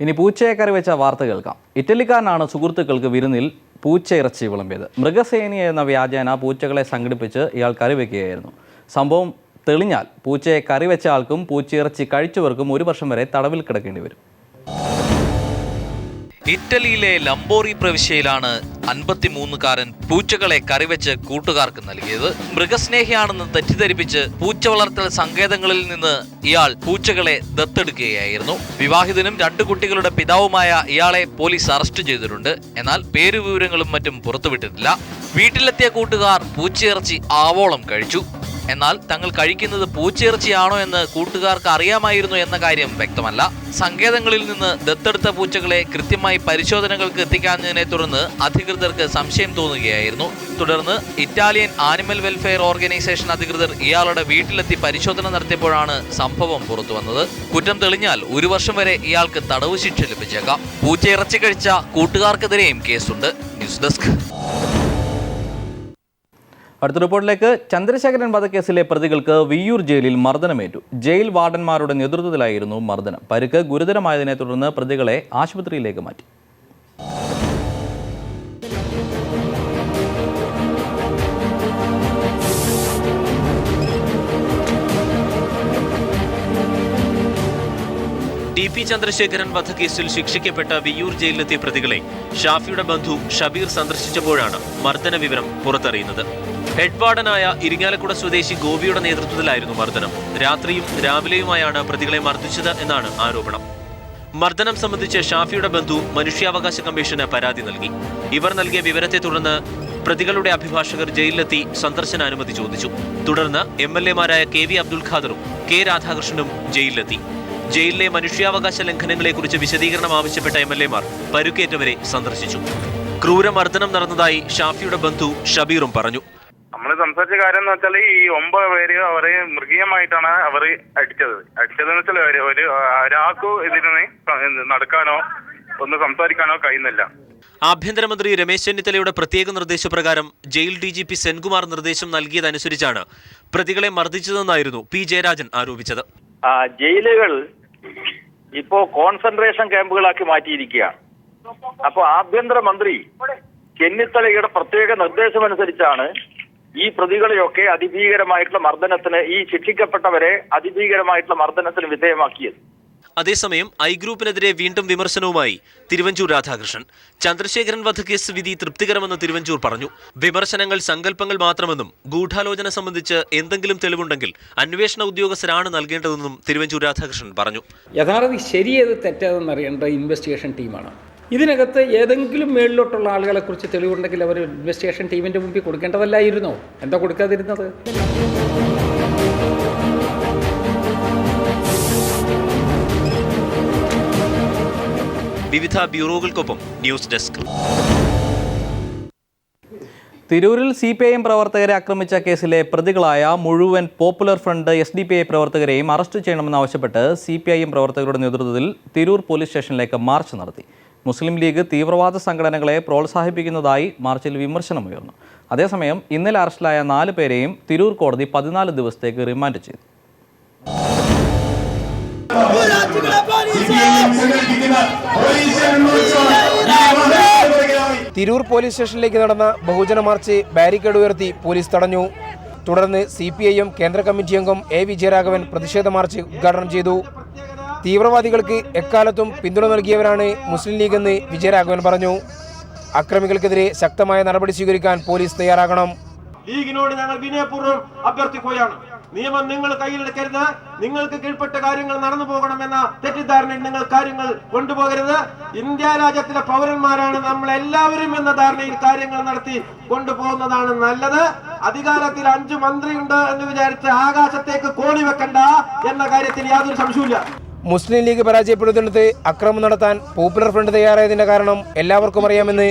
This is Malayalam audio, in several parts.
ഇനി പൂച്ചയെ കറി വെച്ച വാർത്ത കേൾക്കാം. ഇറ്റലിക്കാരനാണ് സുഹൃത്തുക്കൾക്ക് വിരുന്നിൽ പൂച്ചയിറച്ചി വിളമ്പിയത്. മൃഗസേനി എന്ന വ്യാജേന പൂച്ചകളെ സംഘടിപ്പിച്ച് ഇയാൾ കറിവെക്കുകയായിരുന്നു. സംഭവം തെളിഞ്ഞാൽ പൂച്ചയെ കറിവെച്ച ആൾക്കും പൂച്ചയിറച്ചി കഴിച്ചവർക്കും 1 വർഷം വരെ തടവിൽ കിടക്കേണ്ടി വരും. ഇറ്റലിയിലെ ലംബോറി പ്രവിശ്യയിലാണ് 53-കാരൻ പൂച്ചകളെ കറിവെച്ച് കൂട്ടുകാർക്ക് നൽകിയത്. മൃഗസ്നേഹിയാണെന്ന് തെറ്റിദ്ധരിപ്പിച്ച് പൂച്ച വളർത്തൽ സങ്കേതങ്ങളിൽ നിന്ന് ഇയാൾ പൂച്ചകളെ ദത്തെടുക്കുകയായിരുന്നു. വിവാഹിതനും 2 കുട്ടികളുടെ പിതാവുമായ ഇയാളെ പോലീസ് അറസ്റ്റ് ചെയ്തിട്ടുണ്ട്. എന്നാൽ പേരുവിവരങ്ങളും മറ്റും പുറത്തുവിട്ടിട്ടില്ല. വീട്ടിലെത്തിയ കൂട്ടുകാർ പൂച്ചയിറച്ചി ആവോളം കഴിച്ചു. എന്നാൽ തങ്ങൾ കഴിക്കുന്നത് പൂച്ചയിറച്ചിയാണോ എന്ന് കൂട്ടുകാർക്ക് അറിയാമായിരുന്നു എന്ന കാര്യം വ്യക്തമല്ല. സങ്കേതങ്ങളിൽ നിന്ന് ദത്തെടുത്ത പൂച്ചകളെ കൃത്യമായി പരിശോധനകൾക്ക് എത്തിക്കാഞ്ഞതിനെ തുടർന്ന് അധികൃതർക്ക് സംശയം തോന്നുകയായിരുന്നു. തുടർന്ന് ഇറ്റാലിയൻ ആനിമൽ വെൽഫെയർ ഓർഗനൈസേഷൻ അധികൃതർ ഇയാളുടെ വീട്ടിലെത്തി പരിശോധന നടത്തിയപ്പോഴാണ് സംഭവം പുറത്തുവന്നത്. കുറ്റം തെളിഞ്ഞാൽ 1 വർഷം വരെ ഇയാൾക്ക് തടവ് ശിക്ഷ ലഭിച്ചേക്കാം. പൂച്ചയിറച്ചി കഴിച്ച കൂട്ടുകാർക്കെതിരെയും കേസുണ്ട്. News desk. അടുത്ത റിപ്പോർട്ടിലേക്ക്. ചന്ദ്രശേഖരൻ വധക്കേസിലെ പ്രതികൾക്ക് വിയ്യൂർ ജയിലിൽ മർദ്ദനമേറ്റു. ജയിൽ വാർഡന്മാരുടെ നേതൃത്വത്തിലായിരുന്നു മർദ്ദനം. പരിക്ക് ഗുരുതരമായതിനെ തുടർന്ന് പ്രതികളെ ആശുപത്രിയിലേക്ക് മാറ്റി. ടി.പി. ചന്ദ്രശേഖരൻ വധക്കേസിൽ ശിക്ഷിക്കപ്പെട്ട വിയ്യൂർ ജയിലിലെത്തിയ പ്രതികളെ ഷാഫിയുടെ ബന്ധു ഷബീർ സന്ദർശിച്ചപ്പോഴാണ് മർദ്ദന വിവരം പുറത്തറിയുന്നത്. ഹെഡ് വാർഡനായ ഇരിങ്ങാലക്കുട സ്വദേശി ഗോപിയുടെ നേതൃത്വത്തിലായിരുന്നു മർദ്ദനം. രാത്രിയും രാവിലെയുമായാണ് പ്രതികളെ മർദ്ദിച്ചത് എന്നാണ് ആരോപണം. മർദ്ദനം സംബന്ധിച്ച് ഷാഫിയുടെ ബന്ധു മനുഷ്യാവകാശ കമ്മീഷന് പരാതി നൽകി. ഇവർ നൽകിയ വിവരത്തെ തുടർന്ന് പ്രതികളുടെ അഭിഭാഷകർ ജയിലിലെത്തി സന്ദർശനാനുമതി ചോദിച്ചു. തുടർന്ന് MLA-മാരായ KV അബ്ദുൽ ഖാദറും K രാധാകൃഷ്ണനും ജയിലിലെത്തി. ജയിലിലെ മനുഷ്യാവകാശ ലംഘനങ്ങളെക്കുറിച്ച് വിശദീകരണം ആവശ്യപ്പെട്ട MLA-മാർ പരുക്കേറ്റവരെ സന്ദർശിച്ചു. ക്രൂരമർദ്ദനം നടന്നതായി ഷാഫിയുടെ ബന്ധു ഷബീറും പറഞ്ഞു. നമ്മൾ സംസാരിച്ച കാര്യം എന്ന് വെച്ചാൽ ഈ 9 പേര് അവരെ മൃഗീയമായിട്ടാണ് അവർ അടിച്ചതെന്ന് വെച്ചാൽ ഒരാൾക്കു ഇതിന് നടക്കാനോ ഒന്ന് സംസാരിക്കാനോ കഴിയുന്നില്ല. ആഭ്യന്തരമന്ത്രി രമേശ് ചെന്നിത്തലയുടെ പ്രത്യേക നിർദ്ദേശപ്രകാരം ജയിൽ DGP സെൻകുമാർ നിർദ്ദേശം നൽകിയതനുസരിച്ചാണ് പ്രതികളെ മർദ്ദിച്ചതെന്നായിരുന്നു P. ജയരാജൻ ആരോപിച്ചത്. ജയിലുകൾ ഇപ്പോ കോൺസെൻട്രേഷൻ ക്യാമ്പുകളാക്കി മാറ്റിയിരിക്കുകയാണ്. അപ്പോൾ ആഭ്യന്തരമന്ത്രി ചെന്നിത്തലയുടെ പ്രത്യേക നിർദ്ദേശമനുസരിച്ചാണ് ഈ പ്രതികളെയൊക്കെ അതിഭീകരമായിട്ടുള്ള മർദ്ദനത്തിന്, ഈ ശിക്ഷിക്കപ്പെട്ടവരെ അതിഭീകരമായിട്ടുള്ള മർദ്ദനത്തിന് വിധേയമാക്കിയത്. അതേസമയം ഐ ഗ്രൂപ്പിനെതിരെ വീണ്ടും വിമർശനവുമായി തിരുവഞ്ചൂർ രാധാകൃഷ്ണൻ. ചന്ദ്രശേഖരൻ വധക്കേസ് വിധി തൃപ്തികരമെന്ന് തിരുവഞ്ചൂർ പറഞ്ഞു. വിമർശനങ്ങൾ സങ്കല്പങ്ങൾ മാത്രമെന്നും ഗൂഢാലോചന സംബന്ധിച്ച് എന്തെങ്കിലും തെളിവുണ്ടെങ്കിൽ അന്വേഷണ ഉദ്യോഗസ്ഥരാണ് നൽകേണ്ടതെന്നും തിരുവഞ്ചൂർ രാധാകൃഷ്ണൻ പറഞ്ഞു. യഥാർത്ഥത്തിൽ ശരിയേത് തെറ്റതെന്നറിയേണ്ട ഇൻവെസ്റ്റിഗേഷൻ ടീമാണ്. ഇതിനകത്ത് ഏതെങ്കിലും മേളിലോട്ടുള്ള ആളുകളെക്കുറിച്ച് തെളിവുണ്ടെങ്കിൽ അവർ ഇൻവെസ്റ്റിഗേഷൻ ടീമിൻ്റെ മുമ്പിൽ കൊടുക്കേണ്ടതല്ലായിരുന്നോ? എന്താ കൊടുക്കാതിരുന്നത്? വിവിധ ബ്യൂറോകൾക്കൊപ്പം ന്യൂസ് ഡെസ്ക്. തിരൂരിൽ CPIM പ്രവർത്തകരെ ആക്രമിച്ച കേസിലെ പ്രതികളായ മുഴുവൻ പോപ്പുലർ ഫ്രണ്ട് SDPI പ്രവർത്തകരെയും അറസ്റ്റ് ചെയ്യണമെന്നാവശ്യപ്പെട്ട് CPIM പ്രവർത്തകരുടെ നേതൃത്വത്തിൽ തിരൂർ പോലീസ് സ്റ്റേഷനിലേക്ക് മാർച്ച് നടത്തി. മുസ്ലിം ലീഗ് തീവ്രവാദ സംഘടനകളെ പ്രോത്സാഹിപ്പിക്കുന്നതായി മാർച്ചിൽ വിമർശനമുയർന്നു. അതേസമയം ഇന്നലെ അറസ്റ്റിലായ 4 പേരെയും തിരൂർ കോടതി 14 ദിവസത്തേക്ക് റിമാൻഡ് ചെയ്തു. തിരൂർ പോലീസ് സ്റ്റേഷനിലേക്ക് നടന്ന ബഹുജന മാർച്ച് ബാരിക്കേഡ് ഉയർത്തി പോലീസ് തടഞ്ഞു. തുടർന്ന് CPIM കേന്ദ്ര കമ്മിറ്റി അംഗം A. വിജയരാഘവൻ പ്രതിഷേധ മാർച്ച് ഉദ്ഘാടനം ചെയ്തു. തീവ്രവാദികൾക്ക് എക്കാലത്തും പിന്തുണ നൽകിയവരാണ് മുസ്ലിം ലീഗെന്ന് വിജയരാഘവൻ പറഞ്ഞു. അക്രമികൾക്കെതിരെ ശക്തമായ നടപടി സ്വീകരിക്കാൻ പോലീസ് തയ്യാറാകണം. ലീഗിനോട് ഞങ്ങൾ വിനയപൂർവ്വം അഭ്യർത്ഥിക്കുകയാണ്. നിയമം നിങ്ങൾ കയ്യിലെടുക്കരുത്. നിങ്ങൾക്ക് കീഴ്പ്പെട്ട കാര്യങ്ങൾ നടന്നു പോകണമെന്ന തെറ്റിദ്ധാരണയിൽ നിങ്ങൾ കാര്യങ്ങൾ കൊണ്ടുപോകരുത്. ഇന്ത്യ രാജ്യത്തിലെ പൗരന്മാരാണ് നമ്മൾ എല്ലാവരും എന്ന ധാരണയിൽ കാര്യങ്ങൾ നടത്തി കൊണ്ടുപോകുന്നതാണ് നല്ലത്. അധികാരത്തിൽ 5 മന്ത്രിയുണ്ട് എന്ന് വിചാരിച്ച് ആകാശത്തേക്ക് കോണി വെക്കണ്ട എന്ന കാര്യത്തിൽ യാതൊരു സംശയവുമില്ല. മുസ്ലിം ലീഗ് പരാജയപ്പെടുന്നിടത്ത് അക്രമം നടത്താൻ പോപ്പുലർ ഫ്രണ്ട് തയ്യാറായതിന്റെ കാരണം എല്ലാവർക്കും അറിയാമെന്ന്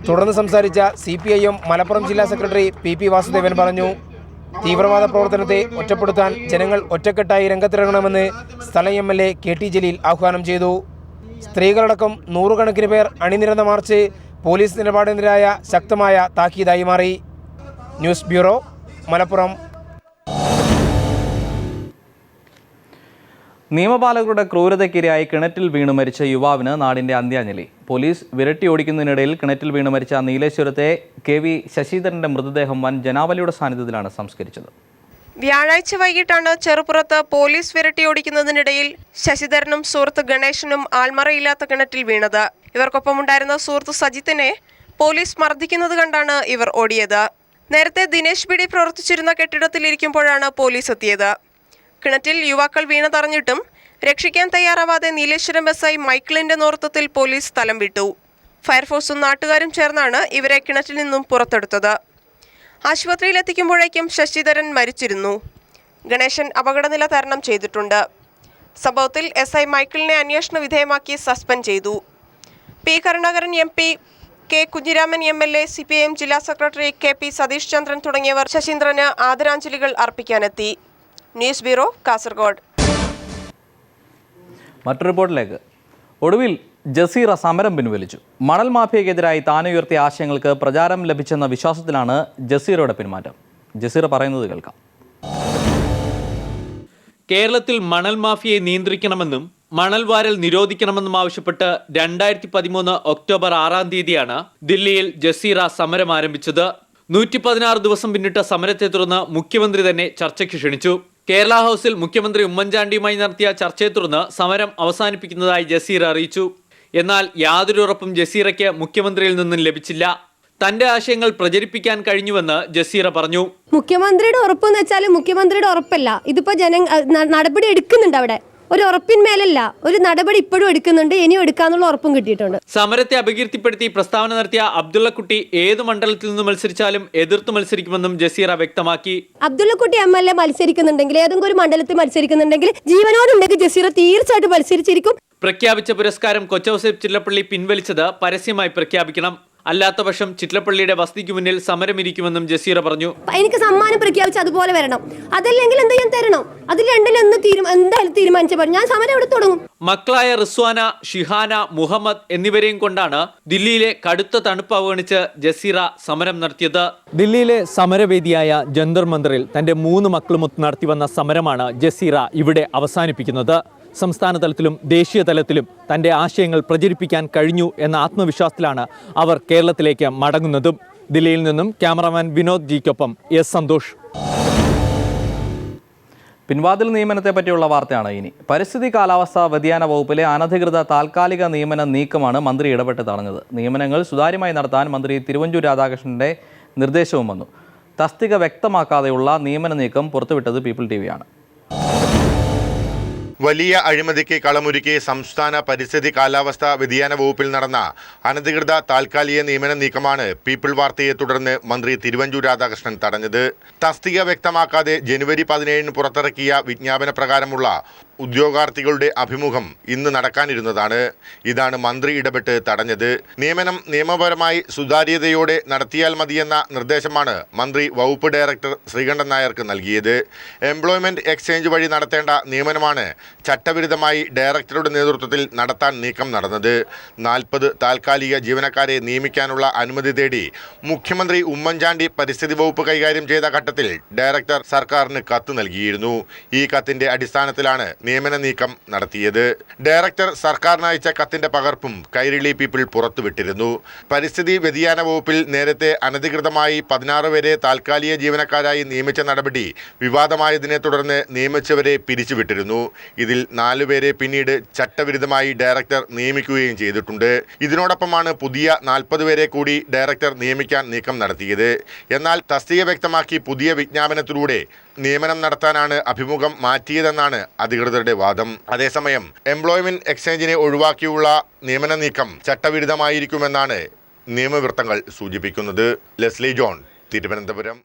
തുടർന്ന് സംസാരിച്ച CPIM മലപ്പുറം ജില്ലാ സെക്രട്ടറി PP വാസുദേവൻ പറഞ്ഞു. തീവ്രവാദ പ്രവർത്തനത്തെ ഒറ്റപ്പെടുത്താൻ ജനങ്ങൾ ഒറ്റക്കെട്ടായി രംഗത്തിറങ്ങണമെന്ന് സ്ഥലം MLA KT ജലീൽ ആഹ്വാനം ചെയ്തു. സ്ത്രീകളടക്കം 100 കണക്കിന് പേർ അണിനിരന്ന മാർച്ച് പോലീസ് നിലപാടിനെതിരായ ശക്തമായ താക്കീതായി മാറി. News bureau, Malappuram. നിയമപാലകരുടെ ക്രൂരതയ്ക്കിരയായി കിണറ്റിൽ വീണു മരിച്ച യുവാവിന് നാടിന്റെ അന്ത്യാഞ്ജലി. പോലീസ് വിരട്ടിയോടിക്കുന്നതിനിടയിൽ കിണറ്റിൽ വീണു മരിച്ച നീലേശ്വരത്തെ KV ശശിധരന്റെ മൃതദേഹം വൻ ജനാവലിയുടെ സാന്നിധ്യത്തിലാണ് സംസ്കരിച്ചത്. വ്യാഴാഴ്ച വൈകിട്ടാണ് ചെറുപുറത്ത് പോലീസ് വിരട്ടിയോടിക്കുന്നതിനിടയിൽ ശശിധരനും സുഹൃത്ത് ഗണേശനും ആൾമറയില്ലാത്ത കിണറ്റിൽ വീണത്. ഇവർക്കൊപ്പമുണ്ടായിരുന്ന സുഹൃത്ത് സജിത്തിനെ പോലീസ് മർദ്ദിക്കുന്നത് കണ്ടാണ് ഇവർ ഓടിയത്. നേരത്തെ ദിനേശ് ബിഡി പ്രവർത്തിച്ചിരുന്ന കെട്ടിടത്തിലിരിക്കുമ്പോഴാണ് പോലീസ് എത്തിയത്. കിണറ്റിൽ യുവാക്കൾ വീണതറിഞ്ഞിട്ടും രക്ഷിക്കാൻ തയ്യാറാവാതെ നീലേശ്വരം SI മൈക്കിളിന്റെ നേതൃത്വത്തിൽ പോലീസ് സ്ഥലം വിട്ടു. ഫയർഫോഴ്സും നാട്ടുകാരും ചേർന്നാണ് ഇവരെ കിണറ്റിൽ നിന്നും പുറത്തെടുത്തത്. ആശുപത്രിയിൽ എത്തിക്കുമ്പോഴേക്കും ശശിധരൻ മരിച്ചിരുന്നു. ഗണേശൻ അപകടനില തരണം ചെയ്തിട്ടുണ്ട്. സംഭവത്തിൽ SI മൈക്കിളിനെ അന്വേഷണ വിധേയമാക്കി സസ്പെൻഡ് ചെയ്തു. P Karunakaran MP, K Kunhiraman MLA, CPIM ജില്ലാ സെക്രട്ടറി KP സതീഷ് ചന്ദ്രൻ തുടങ്ങിയവർ ശശീന്ദ്രന് ആദരാഞ്ജലികൾ അർപ്പിക്കാനെത്തി. News bureau, Kasaragod. മറ്റൊരു റിപ്പോർട്ടിലേക്ക്. ഒടുവിൽ ജസീറ സമരം പിൻവലിച്ചു. മണൽ മാഫിയക്കെതിരായി താൻ ഉയർത്തിയ ആശയങ്ങൾക്ക് പ്രചാരം ലഭിച്ചെന്ന വിശ്വാസത്തിലാണ് ജസീറയുടെ പിന്മാറ്റം. ജസീറ പറയുന്നത് കേൾക്കാം. കേരളത്തിൽ മണൽ മാഫിയയെ നിയന്ത്രിക്കണമെന്നും മണൽ വാരൽ നിരോധിക്കണമെന്നും ആവശ്യപ്പെട്ട് 2013 ഒക്ടോബർ 6-ാം തീയതിയാണ് ദില്ലിയിൽ ജസീറ സമരം ആരംഭിച്ചത്. 116 ദിവസം പിന്നിട്ട സമരത്തെ തുടർന്ന് മുഖ്യമന്ത്രി തന്നെ ചർച്ചയ്ക്ക് ക്ഷണിച്ചു. കേരള ഹൗസിൽ മുഖ്യമന്ത്രി ഉമ്മൻചാണ്ടിയുമായി നടത്തിയ ചർച്ചയെ തുടർന്ന് സമരം അവസാനിപ്പിക്കുന്നതായി ജസീറ അറിയിച്ചു. എന്നാൽ യാതൊരു ഉറപ്പും ജസീറയ്ക്ക് മുഖ്യമന്ത്രിയിൽ നിന്നും ലഭിച്ചില്ല. തന്റെ ആശയങ്ങൾ പ്രചരിപ്പിക്കാൻ കഴിഞ്ഞുവെന്ന് ജസീറ പറഞ്ഞു. മുഖ്യമന്ത്രിയുടെ ഉറപ്പെന്ന് വെച്ചാൽ മുഖ്യമന്ത്രിയുടെ ഉറപ്പല്ല, ഇതിപ്പോ നടപടി എടുക്കുന്നുണ്ട്. അവിടെ ഒരു ഉറപ്പിന്മേലല്ല, ഒരു നടപടി ഇപ്പോഴും എടുക്കുന്നുണ്ട്, ഇനിയും എടുക്കാന്നുള്ള ഉറപ്പും കിട്ടിയിട്ടുണ്ട്. സമരത്തെ അപകീർത്തിപ്പെടുത്തി പ്രസ്താവന നടത്തിയ അബ്ദുള്ളക്കുട്ടി ഏതു മണ്ഡലത്തിൽ നിന്ന് മത്സരിച്ചാലും എതിർത്ത് മത്സരിക്കുമെന്നും ജസീറ വ്യക്തമാക്കി. അബ്ദുള്ളക്കുട്ടി MLA മത്സരിക്കുന്നുണ്ടെങ്കിൽ, ഏതെങ്കിലും ഒരു മണ്ഡലത്തിൽ മത്സരിക്കുന്നുണ്ടെങ്കിൽ, ജീവനോടുണ്ടെങ്കിൽ ജസീറ തീർച്ചയായിട്ടും മത്സരിച്ചിരിക്കും. പ്രഖ്യാപിച്ച പുരസ്കാരം കൊച്ചൌസേപ്പ് ചിറ്റലപ്പള്ളി പിൻവലിച്ചത് പരസ്യമായി പ്രഖ്യാപിക്കണം. അല്ലാത്ത പക്ഷം ചിറ്റലപ്പള്ളിയുടെ വസതിക്ക് മുന്നിൽ സമരമിരിക്കുമെന്നും ജസീറ പറഞ്ഞു. എനിക്ക് സമ്മാനം പ്രഖ്യാപിച്ച് അതുപോലെ വരണം, അതല്ലെങ്കിൽ എന്ത് ചെയ്യാൻ തരണം. അതിൽ രണ്ടിലൊന്ന് എന്തായാലും തീരുമാനിച്ച ഞാൻ സമരം ഇവിടെ തുടങ്ങും. മക്കളായ റിസ്വാന, ഷിഹാന, മുഹമ്മദ് എന്നിവരെയും കൊണ്ടാണ് ദില്ലിയിലെ കടുത്ത തണുപ്പ് അവഗണിച്ച് ജസീറ സമരം നടത്തിയത്. ദില്ലിയിലെ സമരവേദിയായ ജന്തർ മന്ദിറിൽ തന്റെ 3 മക്കളുമൊത്ത് നടത്തിവന്ന സമരമാണ് ജസീറ ഇവിടെ അവസാനിപ്പിക്കുന്നത്. സംസ്ഥാന തലത്തിലും ദേശീയ തലത്തിലും തന്റെ ആശയങ്ങൾ പ്രചരിപ്പിക്കാൻ കഴിഞ്ഞു എന്ന ആത്മവിശ്വാസത്തിലാണ് അവർ കേരളത്തിലേക്ക് മടങ്ങുന്നതും. ദില്ലിയിൽ നിന്നും ക്യാമറാമാൻ വിനോദ് ജിക്കൊപ്പം S സന്തോഷ്. പിൻവാതിൽ നിയമനത്തെ പറ്റിയുള്ള വാർത്തയാണ് ഇനി. പരിസ്ഥിതി കാലാവസ്ഥാ വ്യതിയാന വകുപ്പിലെ അനധികൃത താൽക്കാലിക നിയമന നീക്കമാണ് മന്ത്രി ഇടപെട്ട് തടഞ്ഞത്. നിയമനങ്ങൾ സുതാര്യമായി നടത്താൻ മന്ത്രി തിരുവഞ്ചൂർ രാധാകൃഷ്ണന്റെ നിർദ്ദേശവും വന്നു. തസ്തിക വ്യക്തമാക്കാതെയുള്ള നിയമന നീക്കം പുറത്തുവിട്ടത് പീപ്പിൾ TV ആണ്. വലിയ അഴിമതിക്ക് കളമൊരുക്കി സംസ്ഥാന പരിസ്ഥിതി കാലാവസ്ഥാ വ്യതിയാന വകുപ്പിൽ നടന്ന അനധികൃത താൽക്കാലിക നിയമന നീക്കമാണ് പീപ്പിൾ വാർത്തയെ തുടർന്ന് മന്ത്രി തിരുവഞ്ചൂർ രാധാകൃഷ്ണൻ തടഞ്ഞത്. തസ്തിക വ്യക്തമാക്കാതെ ജനുവരി 17 പുറത്തിറക്കിയ വിജ്ഞാപന പ്രകാരമുള്ള ഉദ്യോഗാർത്ഥികളുടെ അഭിമുഖം ഇന്ന് നടക്കാനിരുന്നതാണ്. ഇതാണ് മന്ത്രി ഇടപെട്ട് തടഞ്ഞത്. നിയമനം നിയമപരമായി സുതാര്യതയോടെ നടത്തിയാൽ മതിയെന്ന നിർദ്ദേശമാണ് മന്ത്രി വകുപ്പ് ഡയറക്ടർ ശ്രീകണ്ഠൻ നായർക്ക് നൽകിയത്. എംപ്ലോയ്മെന്റ് എക്സ്ചേഞ്ച് വഴി നടത്തേണ്ട നിയമനമാണ് ചട്ടവിരുദ്ധമായി ഡയറക്ടറുടെ നേതൃത്വത്തിൽ നടത്താൻ നീക്കം നടന്നത്. 40 താൽക്കാലിക ജീവനക്കാരെ നിയമിക്കാനുള്ള അനുമതി തേടി മുഖ്യമന്ത്രി ഉമ്മൻചാണ്ടി പരിസ്ഥിതി വകുപ്പ് കൈകാര്യം ചെയ്ത ഘട്ടത്തിൽ ഡയറക്ടർ സർക്കാരിന് കത്ത് നൽകിയിരുന്നു. ഈ കത്തിന്റെ അടിസ്ഥാനത്തിലാണ് നിയമന നീക്കം നടത്തിയത്. ഡയറക്ടർ സർക്കാരിന് അയച്ച കത്തിന്റെ പകർപ്പും കൈരളി പീപ്പിൾ പുറത്തുവിട്ടിരുന്നു. പരിസ്ഥിതി വ്യതിയാന വകുപ്പിൽ നേരത്തെ അനധികൃതമായി 16 പേരെ താൽക്കാലിക ജീവനക്കാരായി നിയമിച്ച നടപടി വിവാദമായതിനെ തുടർന്ന് നിയമിച്ചവരെ പിരിച്ചുവിട്ടിരുന്നു. ഇതിൽ 4 പേരെ പിന്നീട് ചട്ടവിരുദ്ധമായി ഡയറക്ടർ നിയമിക്കുകയും ചെയ്തിട്ടുണ്ട്. ഇതിനോടൊപ്പമാണ് പുതിയ 40 പേരെ കൂടി ഡയറക്ടർ നിയമിക്കാൻ നീക്കം നടത്തിയത്. എന്നാൽ തസ്തിക വ്യക്തമാക്കി പുതിയ വിജ്ഞാപനത്തിലൂടെ നിയമനം നടത്താനാണ് അഭിമുഖം മാറ്റിയതെന്നാണ് അധികൃതരുടെ വാദം. അതേസമയം എംപ്ലോയ്മെന്റ് എക്സ്ചേഞ്ചിനെ ഒഴിവാക്കിയുള്ള നിയമന നീക്കം ചട്ടവിരുദ്ധമായിരിക്കുമെന്നാണ് നിയമവൃത്തങ്ങൾ സൂചിപ്പിക്കുന്നത്. Leslie John, Thiruvananthapuram.